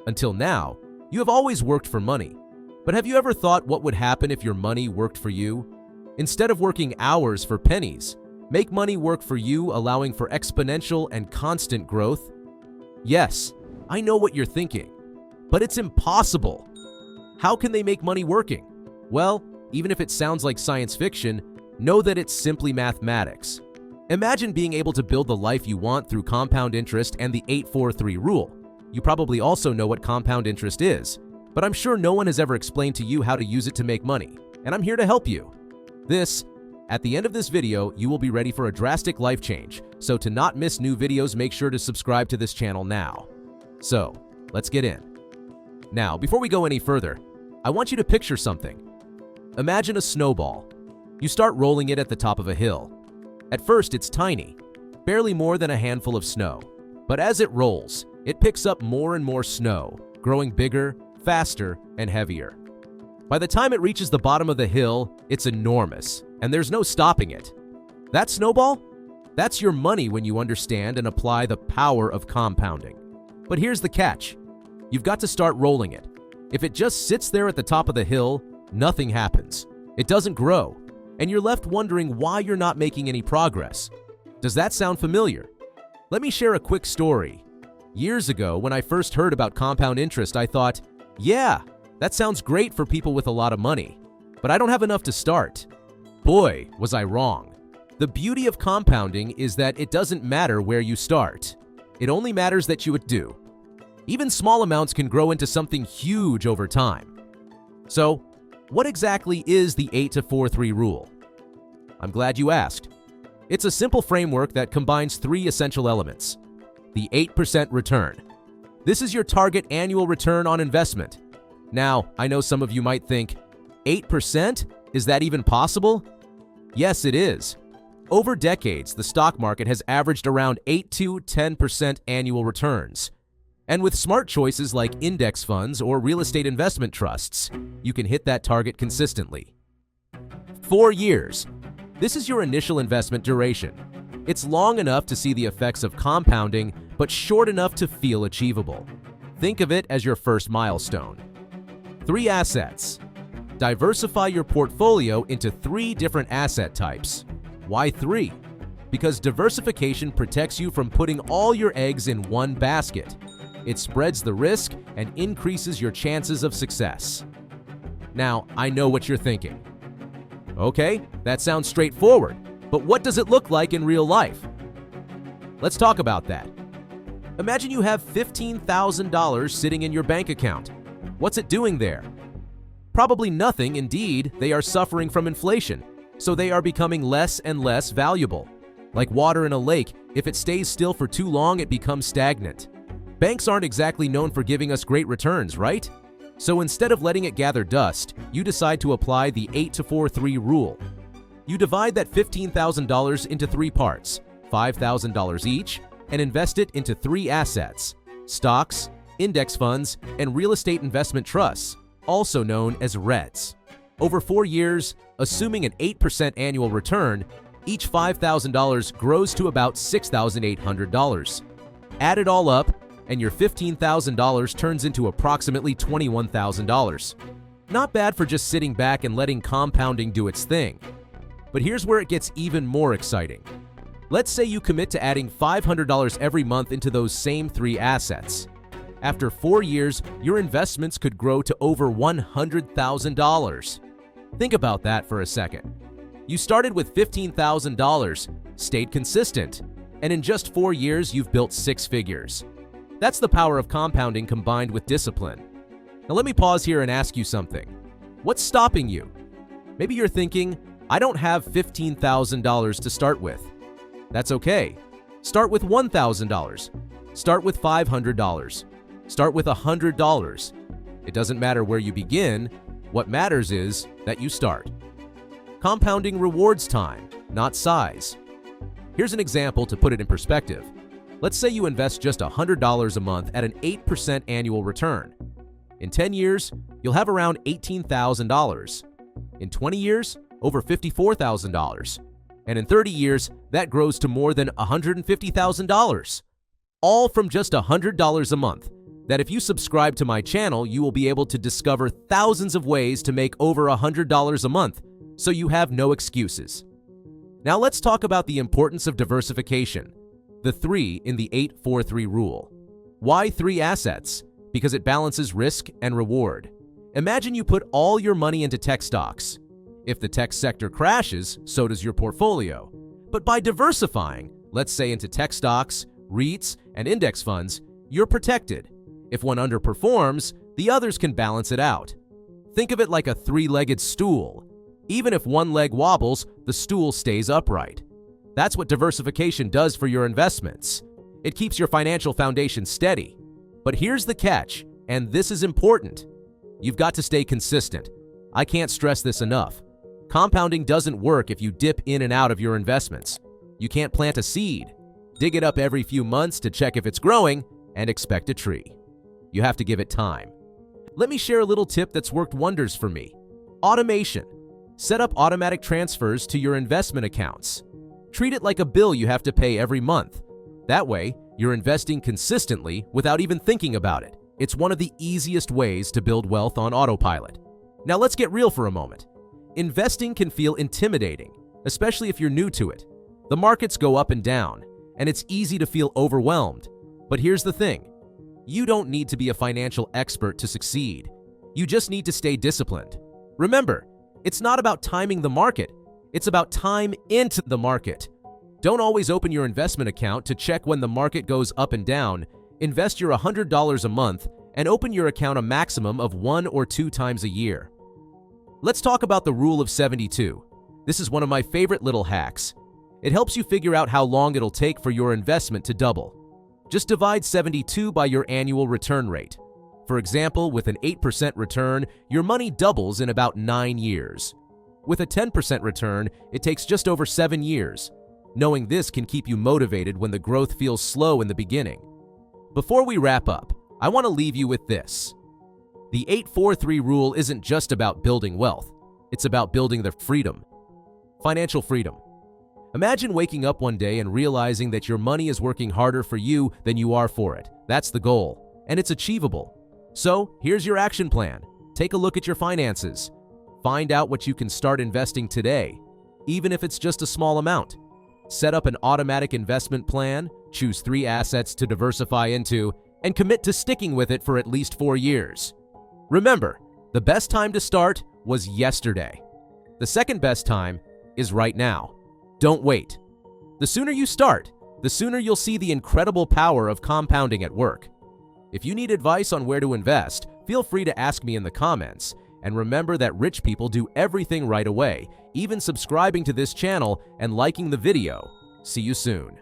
Until now, you have always worked for money. But have you ever thought what would happen if your money worked for you? Instead of working hours for pennies, make money work for you, allowing for exponential and constant growth? Yes, I know what you're thinking, but it's impossible. How can they make money working? Well, even if it sounds like science fiction, know that it's simply mathematics. Imagine being able to build the life you want through compound interest and the 8-4-3 rule. You probably also know what compound interest is, but I'm sure no one has ever explained to you how to use it to make money, and I'm here to help you. At the end of this video, you will be ready for a drastic life change, so to not miss new videos, make sure to subscribe to this channel now. So, let's get in. Now, before we go any further, I want you to picture something. Imagine a snowball. You start rolling it at the top of a hill. At first, it's tiny, barely more than a handful of snow. But as it rolls, it picks up more and more snow, growing bigger, faster, and heavier. By the time it reaches the bottom of the hill, it's enormous, and there's no stopping it. That snowball? That's your money when you understand and apply the power of compounding. But here's the catch. You've got to start rolling it. If it just sits there at the top of the hill, nothing happens. It doesn't grow, and you're left wondering why you're not making any progress. Does that sound familiar? Let me share a quick story. Years ago, when I first heard about compound interest, I thought, yeah, that sounds great for people with a lot of money, but I don't have enough to start. Boy, was I wrong. The beauty of compounding is that it doesn't matter where you start. It only matters that you do. Even small amounts can grow into something huge over time. So, what exactly is the 8-4-3 rule? I'm glad you asked. It's a simple framework that combines three essential elements. The 8% return. This is your target annual return on investment. Now, I know some of you might think, 8%? Is that even possible? Yes, it is. Over decades, the stock market has averaged around 8 to 10% annual returns. And with smart choices like index funds or real estate investment trusts, you can hit that target consistently. 4 years. This is your initial investment duration. It's long enough to see the effects of compounding, but short enough to feel achievable. Think of it as your first milestone. 3 assets. Diversify your portfolio into 3 different asset types. Why 3? Because diversification protects you from putting all your eggs in one basket. It spreads the risk and increases your chances of success. Now, I know what you're thinking. Okay, that sounds straightforward, but what does it look like in real life? Let's talk about that. Imagine you have $15,000 sitting in your bank account. What's it doing there? Probably nothing. Indeed, they are suffering from inflation, so they are becoming less and less valuable. Like water in a lake, if it stays still for too long, it becomes stagnant. Banks aren't exactly known for giving us great returns, right? So instead of letting it gather dust, you decide to apply the 8-4-3 rule. You divide that $15,000 into 3 parts, $5,000 each, and invest it into 3 assets: stocks, index funds, and real estate investment trusts, also known as REITs. Over 4 years, assuming an 8% annual return, each $5,000 grows to about $6,800. Add it all up, and your $15,000 turns into approximately $21,000. Not bad for just sitting back and letting compounding do its thing. But here's where it gets even more exciting. Let's say you commit to adding $500 every month into those same 3 assets. After 4 years, your investments could grow to over $100,000. Think about that for a second. You started with $15,000, stayed consistent, and in just 4 years, you've built 6 figures. That's the power of compounding combined with discipline. Now let me pause here and ask you something. What's stopping you? Maybe you're thinking, I don't have $15,000 to start with. That's okay. Start with $1,000. Start with $500. Start with $100. It doesn't matter where you begin. What matters is that you start. Compounding rewards time, not size. Here's an example to put it in perspective. Let's say you invest just $100 a month at an 8% annual return. In 10 years, you'll have around $18,000. In 20 years, over $54,000. And in 30 years, that grows to more than $150,000. All from just $100 a month. that if you subscribe to my channel, you will be able to discover thousands of ways to make over $100 a month, so you have no excuses. Now let's talk about the importance of diversification, the 3 in the 8-4-3 rule. Why 3 assets? Because it balances risk and reward. Imagine you put all your money into tech stocks. If the tech sector crashes, so does your portfolio. But by diversifying, let's say into tech stocks, REITs, and index funds, you're protected. If one underperforms, the others can balance it out. Think of it like a 3-legged stool. Even if one leg wobbles, the stool stays upright. That's what diversification does for your investments. It keeps your financial foundation steady. But here's the catch, and this is important. You've got to stay consistent. I can't stress this enough. Compounding doesn't work if you dip in and out of your investments. You can't plant a seed, dig it up every few months to check if it's growing, and expect a tree. You have to give it time. Let me share a little tip that's worked wonders for me. Automation. Set up automatic transfers to your investment accounts. Treat it like a bill you have to pay every month. That way, you're investing consistently without even thinking about it. It's one of the easiest ways to build wealth on autopilot. Now let's get real for a moment. Investing can feel intimidating, especially if you're new to it. The markets go up and down, and it's easy to feel overwhelmed. But here's the thing. You don't need to be a financial expert to succeed. You just need to stay disciplined. Remember, it's not about timing the market. It's about time into the market. Don't always open your investment account to check when the market goes up and down. Invest your $100 a month and open your account a maximum of 1 or 2 times a year. Let's talk about the rule of 72. This is one of my favorite little hacks. It helps you figure out how long it'll take for your investment to double. Just divide 72 by your annual return rate. For example, with an 8% return, your money doubles in about 9 years. With a 10% return, it takes just over 7 years. Knowing this can keep you motivated when the growth feels slow in the beginning. Before we wrap up, I want to leave you with this. The 8-4-3 rule isn't just about building wealth. It's about building the freedom. Financial freedom. Imagine waking up one day and realizing that your money is working harder for you than you are for it. That's the goal, and it's achievable. So, here's your action plan. Take a look at your finances. Find out what you can start investing today, even if it's just a small amount. Set up an automatic investment plan, choose 3 assets to diversify into, and commit to sticking with it for at least 4 years. Remember, the best time to start was yesterday. The second best time is right now. Don't wait. The sooner you start, the sooner you'll see the incredible power of compounding at work. If you need advice on where to invest, feel free to ask me in the comments. And remember that rich people do everything right away, even subscribing to this channel and liking the video. See you soon.